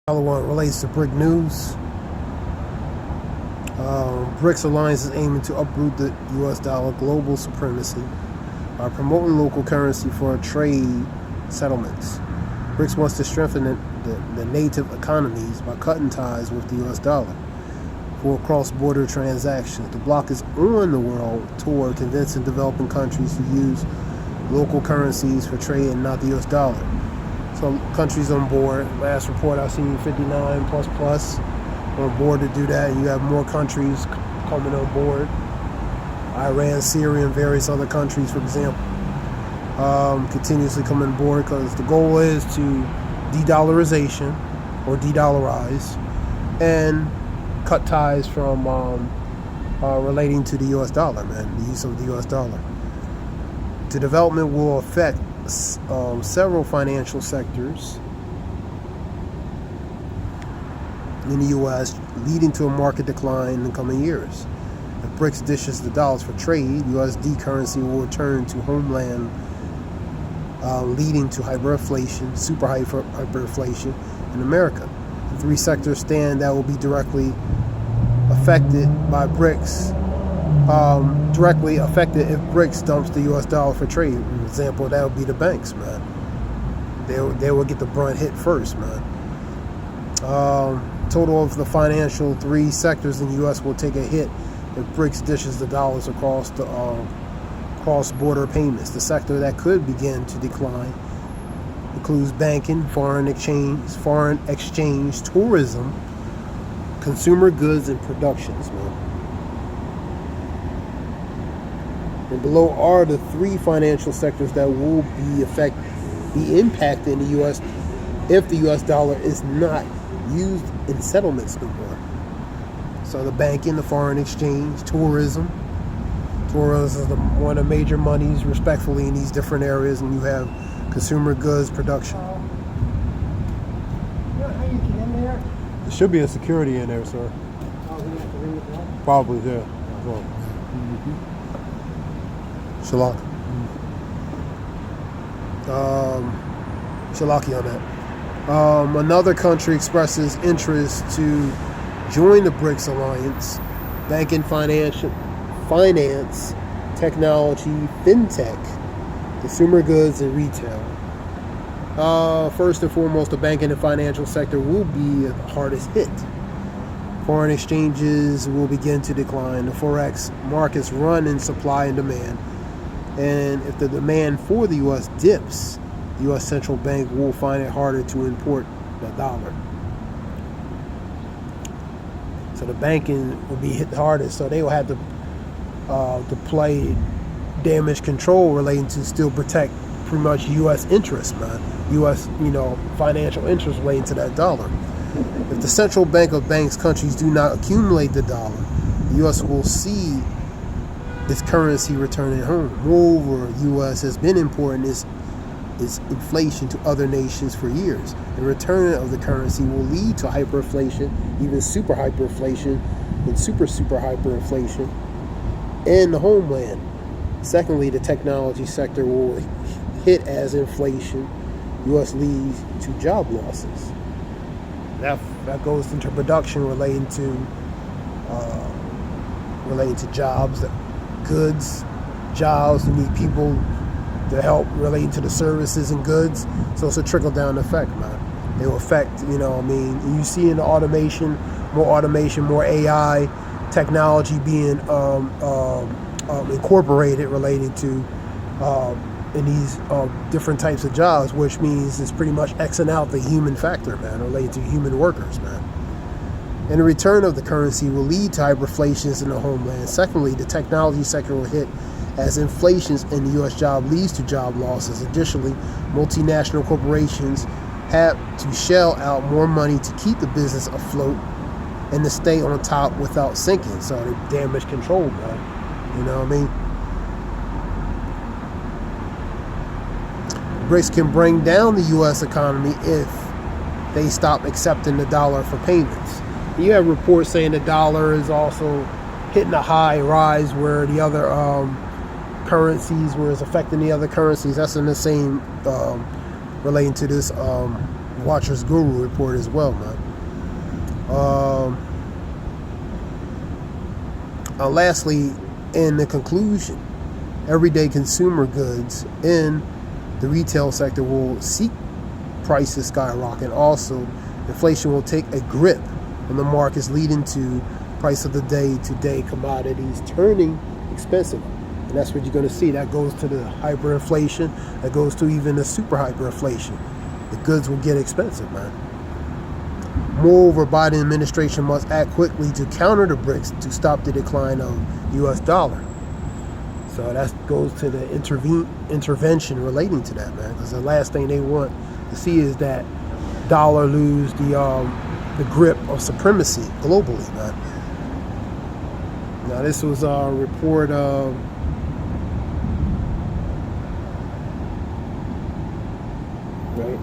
Other one relates to BRIC News. BRICS alliance is aiming to uproot the U.S. dollar global supremacy by promoting local currency for trade settlements. BRICS wants to strengthen the native economies by cutting ties with the U.S. dollar for cross-border transactions. The bloc is on the world tour convincing developing countries to use local currencies for trade and not the U.S. dollar. So countries on board. Last report I seen 59 plus on board to do that. You have more countries coming on board. Iran, Syria, and various other countries, for example, continuously come on board because the goal is to de-dollarization or de-dollarize and cut ties from relating to the U.S. dollar, man, the use of the U.S. dollar. The development will affect several financial sectors in the U.S., leading to a market decline in the coming years. If BRICS dishes the dollars for trade, USD currency will return to homeland, leading to hyperinflation, super hyperinflation in America. The three sectors stand that will be directly affected by BRICS. Directly affected if BRICS dumps the U.S. dollar for trade. For example, that would be the banks, man. They will get the brunt hit first, man. Total of the financial three sectors in the U.S. will take a hit if BRICS dishes the dollars across the cross-border payments. The sector that could begin to decline includes banking, foreign exchange, tourism, consumer goods, and productions, man. And below are the three financial sectors that will be impacted in the U.S. if the U.S. dollar is not used in settlements anymore. So the banking, the foreign exchange, tourism. Tourism is one of the major monies, respectfully, in these different areas, and you have consumer goods production. You know how you get in there? There should be a security in there, sir. Oh, we have to ring the bell? Probably, yeah. Shalak. Shalaki on that. Another country expresses interest to join the BRICS alliance. Banking, finance, technology, fintech, consumer goods, and retail. First and foremost, the banking and financial sector will be the hardest hit. Foreign exchanges will begin to decline. The forex markets run in supply and demand. And if the demand for the U.S. dips, the U.S. central bank will find it harder to import the dollar. So the banking will be hit the hardest. So they will have to play damage control relating to still protect pretty much U.S. interests, man. U.S. Financial interests relating to that dollar. If the central bank of banks countries do not accumulate the dollar, the U.S. will see its currency returning home. Moreover, U.S. has been importing its inflation to other nations for years. The return of the currency will lead to hyperinflation, even super hyperinflation, and super hyperinflation in the homeland. Secondly, the technology sector will hit as inflation. U.S. leads to job losses. That goes into production relating to jobs, goods, jobs. You need people to help relate to the services and goods. So it's a trickle-down effect, man. It will affect, you see in the automation, more AI, technology being incorporated related to in these different types of jobs, which means it's pretty much Xing out the human factor, man, related to human workers, man. And the return of the currency will lead to hyperinflations in the homeland. Secondly, the technology sector will hit as inflations in the U.S. job leads to job losses. Additionally, multinational corporations have to shell out more money to keep the business afloat and to stay on top without sinking. So they damage control, man. You know what I mean? BRICS can bring down the U.S. economy if they stop accepting the dollar for payments. You have reports saying the dollar is also hitting a high rise where the other currencies, where it's affecting the other currencies. That's in the same relating to this Watchers Guru report as well, man. Lastly, in the conclusion, everyday consumer goods in the retail sector will see prices skyrocket. Also, inflation will take a grip on the markets, leading to price of the day to day commodities turning expensive. And that's what you're going to see. That goes to the hyperinflation. That goes to even the super hyperinflation. The goods will get expensive, man. Moreover, Biden administration must act quickly to counter the BRICS to stop the decline of U.S. dollar. So that goes to the intervention relating to that, man. Because the last thing they want to see is that dollar lose the grip of supremacy globally, man. Now, this was a report of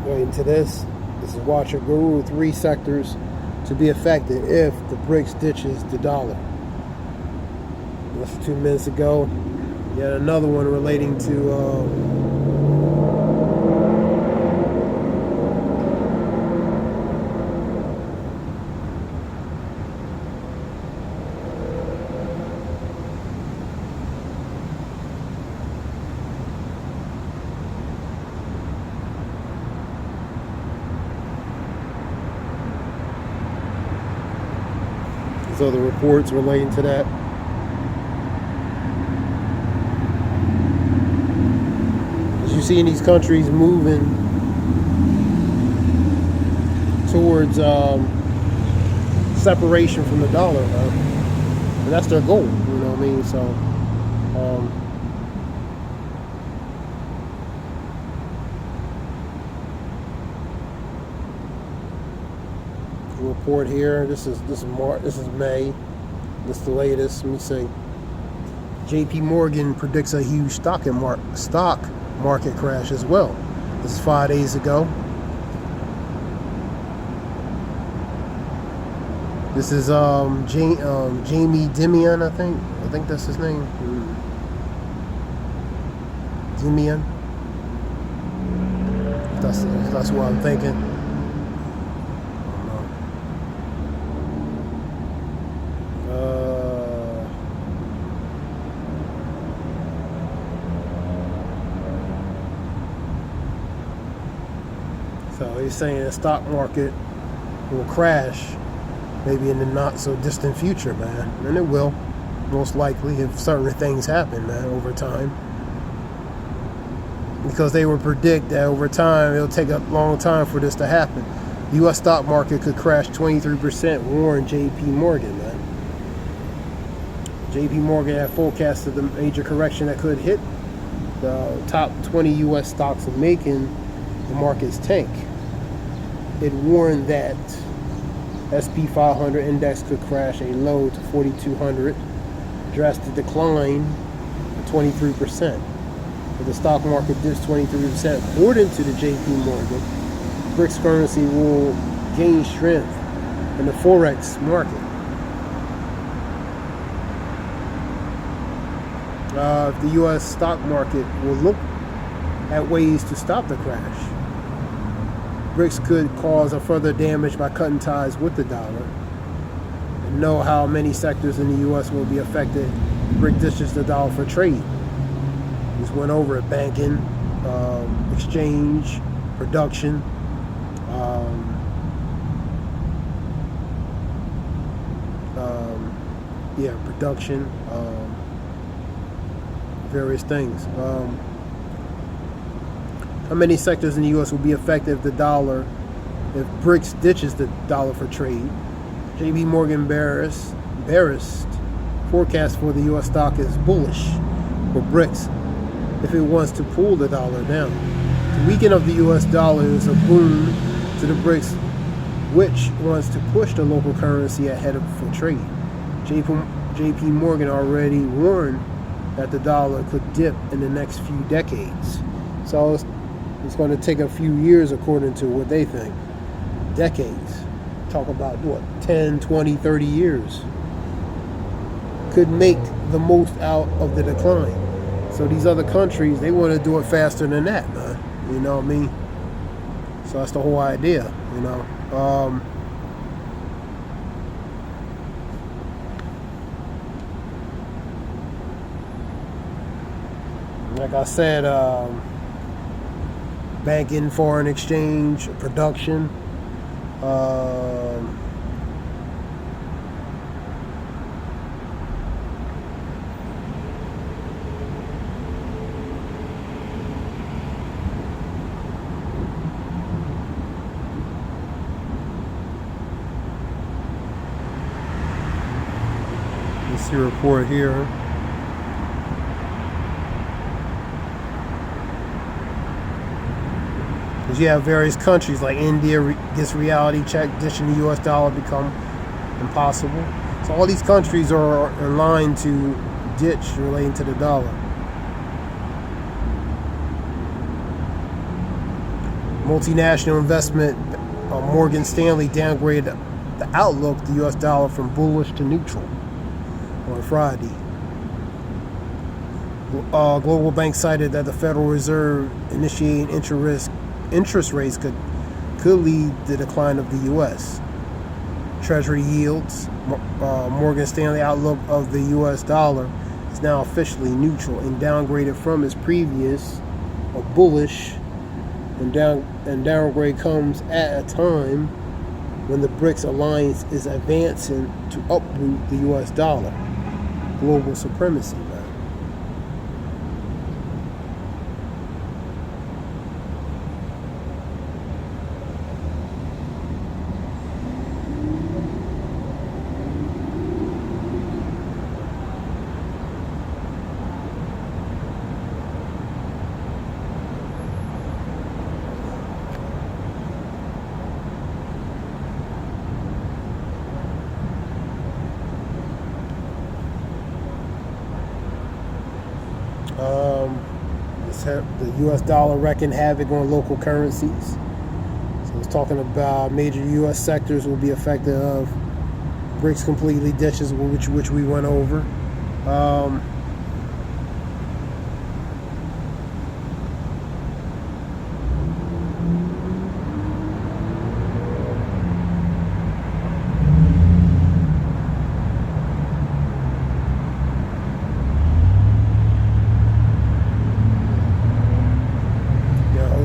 right into this. This is Watcher Guru. 3 sectors to be affected if the BRICS ditches the dollar. That's 2 minutes ago. Yet another one relating to other reports relating to that. As you see in these countries moving towards separation from the dollar, and that's their goal. You know what I mean? So. Report here. This is May. This is the latest. Let me see. J.P. Morgan predicts a huge stock market crash as well. This is 5 days ago. This is Jamie Dimon, I think that's his name. Dimon. That's what I'm thinking. So he's saying the stock market will crash maybe in the not so distant future, man. And it will, most likely, if certain things happen, man, over time. Because they will predict that over time, it'll take a long time for this to happen. The U.S. stock market could crash 23%, warned J.P. Morgan, man. J.P. Morgan had forecasted the major correction that could hit the top 20 U.S. stocks, and making the markets tank. It warned that S&P 500 index could crash a low to 4,200, drastic decline of 23%. If the stock market dips 23%, according to the J.P. Morgan, BRICS currency will gain strength in the forex market. If the U.S. stock market will look at ways to stop the crash, BRICS could cause a further damage by cutting ties with the dollar. And know how many sectors in the U.S. will be affected if BRICS ditches the dollar for trade. Just went over it: banking, exchange, production, production, various things. How many sectors in the U.S. will be affected if BRICS ditches the dollar for trade? J.P. Morgan bearish forecast for the U.S. stock is bullish for BRICS if it wants to pull the dollar down. The weakening of the U.S. dollar is a boon to the BRICS, which wants to push the local currency ahead for trade. J.P. Morgan already warned that the dollar could dip in the next few decades. So it's going to take a few years, according to what they think. Decades. Talk about what? 10, 20, 30 years. Could make the most out of the decline. So these other countries, they want to do it faster than that, man. You know what I mean? So that's the whole idea, you know. Like I said, banking, foreign exchange, production. Let's see a report here. Because you have various countries like India gets reality check, ditching the U.S. dollar become impossible. So all these countries are in line to ditch relating to the dollar. Multinational investment, Morgan Stanley downgraded the outlook the U.S. dollar from bullish to neutral on Friday. Global Bank cited that the Federal Reserve initiating interest rates could lead the decline of the U.S. Treasury yields. Morgan Stanley outlook of the U.S. dollar is now officially neutral and downgraded from its previous bullish. And downgrade comes at a time when the BRICS alliance is advancing to uproot the U.S. dollar. Global supremacy, man. The U.S. dollar wreaking havoc on local currencies. So it's talking about major U.S. sectors will be affected of BRICS completely ditches, which we went over.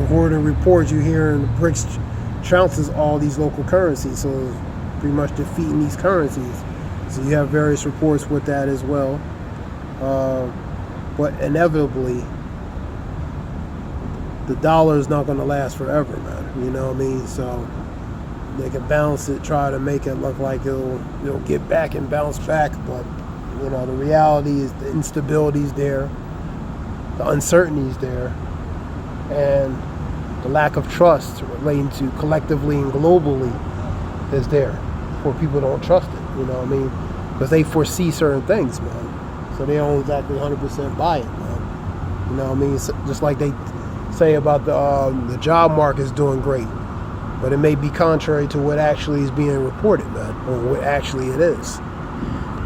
According to reports, you hear in the BRICS trounces all these local currencies, so pretty much defeating these currencies. So you have various reports with that as well. But inevitably, the dollar is not going to last forever, man. You know what I mean? So they can balance it, try to make it look like it'll get back and bounce back, but you know the reality is the instability is there, the uncertainty is there, and the lack of trust relating to collectively and globally is there, where people don't trust it, you know what I mean? Because they foresee certain things, man. So they don't exactly 100% buy it, man. You know what I mean? So just like they say about the job market is doing great, but it may be contrary to what actually is being reported, man, or what actually it is.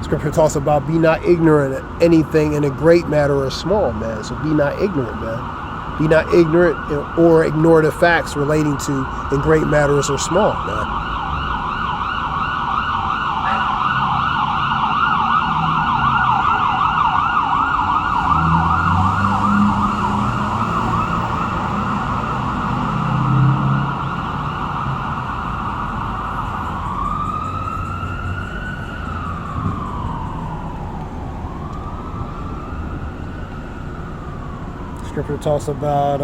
Scripture talks about be not ignorant of anything in a great matter or small, man. So be not ignorant, man. Be not ignorant or ignore the facts relating to in great matters or small, man. Scripture talks about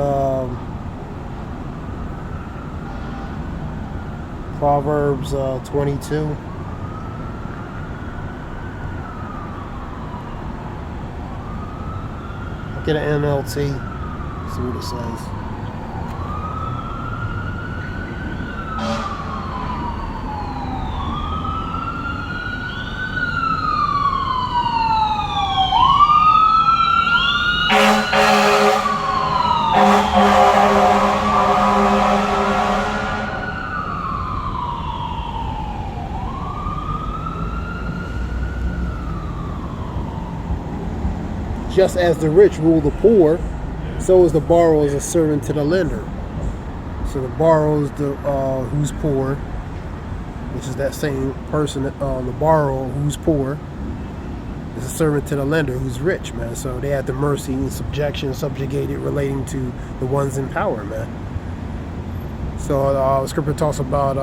Proverbs 22. I'll get an NLT, see what it says. Just as the rich rule the poor, so is the borrower as a servant to the lender. So So the borrows the who's poor, which is that same person. The borrower who's poor is a servant to the lender who's rich, man. So they have the mercy and subjugated relating to the ones in power, man. So scripture talks about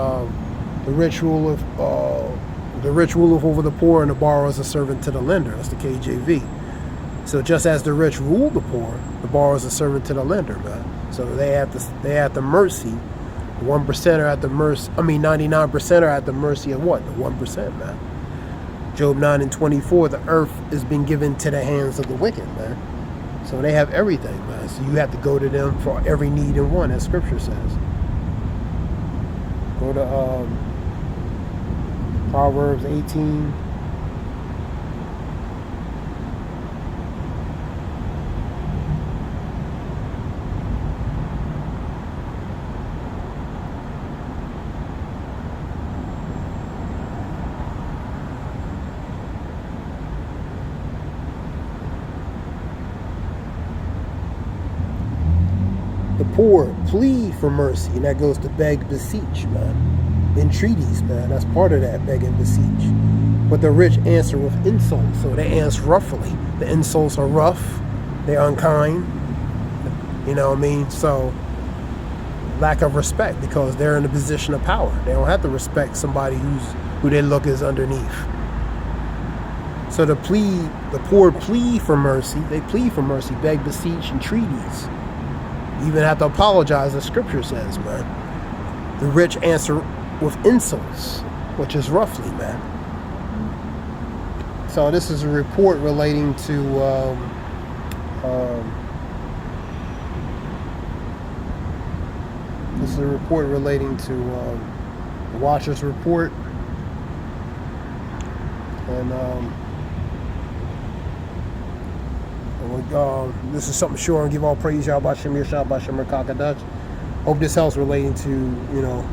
the rich ruleth over the poor, and the borrower is a servant to the lender. That's the KJV. So just as the rich rule the poor, the borrower is a servant to the lender, man. So they have the mercy. 1% are at the mercy. 99% are at the mercy of what? The 1%, man. Job 9:24. The earth is being given to the hands of the wicked, man. So they have everything, man. So you have to go to them for every need and want, as Scripture says. Go to Proverbs 18. The poor plead for mercy, and that goes to beg, beseech, man. Entreaties, man. That's part of that, beg and beseech. But the rich answer with insults, so they answer roughly. The insults are rough, they're unkind. You know what I mean? So lack of respect, because they're in a position of power. They don't have to respect somebody who they look is underneath. So the poor plead for mercy. They plead for mercy, beg, beseech, entreaties. You even have to apologize, as Scripture says, man. The rich answer with insults, which is roughly, man. So this is a report relating to the Watchers Report, and this is something sure, and give all praise, Yahweh Shem Yeshua Bashem Merkakadash. Hope this helps relating to,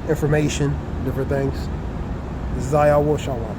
information, different things. This is Ayah Shalom.